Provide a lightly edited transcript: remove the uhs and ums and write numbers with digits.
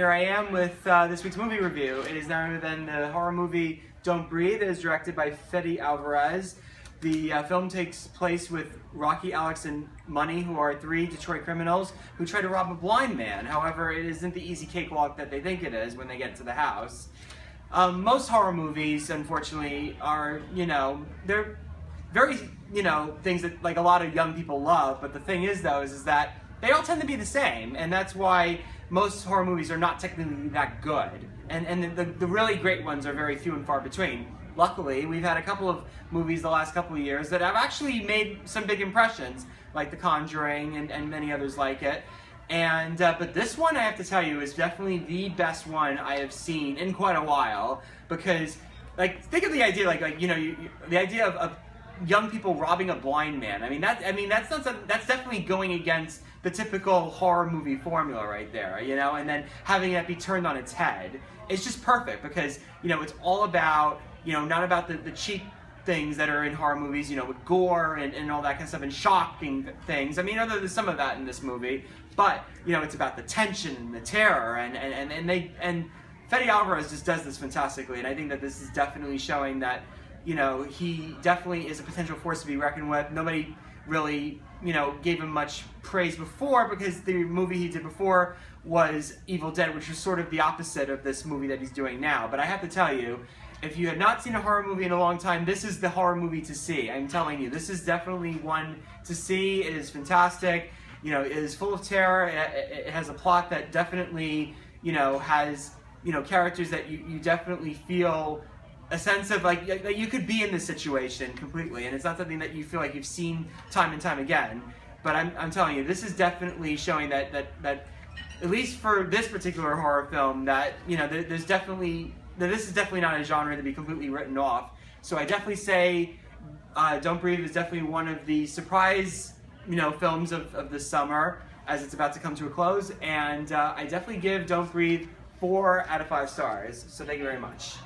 Here I am with this week's movie review. It is none other than the horror movie Don't Breathe. It is directed by Fede Alvarez. The film takes place with Rocky, Alex, and Money, who are three Detroit criminals who try to rob a blind man. However, it isn't the easy cakewalk that they think it is when they get to the house. Most horror movies, unfortunately, are, they're very, things that like a lot of young people love. But the thing is, though, is that they all tend to be the same, and that's why most horror movies are not technically that good. And the really great ones are very few and far between. Luckily, we've had a couple of movies the last couple of years that have actually made some big impressions, like The Conjuring and many others like it. And but this one, I have to tell you, is definitely the best one I have seen in quite a while. Because, like, think of the idea, the idea of young people robbing a blind man. That's definitely going against the typical horror movie formula right there, and then having that be turned on its head. It's just perfect because, it's all about, not about the cheap things that are in horror movies, with gore and all that kind of stuff and shocking things. There's some of that in this movie, but, it's about the tension and the terror and Fede Alvarez just does this fantastically, and I think that this is definitely showing that, he definitely is a potential force to be reckoned with. Nobody really, gave him much praise before because the movie he did before was Evil Dead, which was sort of the opposite of this movie that he's doing now. But I have to tell you, if you had not seen a horror movie in a long time, this is the horror movie to see. I'm telling you, this is definitely one to see. It is fantastic. It is full of terror. It has a plot that definitely, has, characters that you definitely feel a sense of like you could be in this situation completely, and it's not something that you feel like you've seen time and time again. But I'm telling you, this is definitely showing that at least for this particular horror film, that this is definitely not a genre to be completely written off. So I definitely say Don't Breathe is definitely one of the surprise films of this summer as it's about to come to a close, and I definitely give Don't Breathe 4 out of 5 stars. So thank you very much.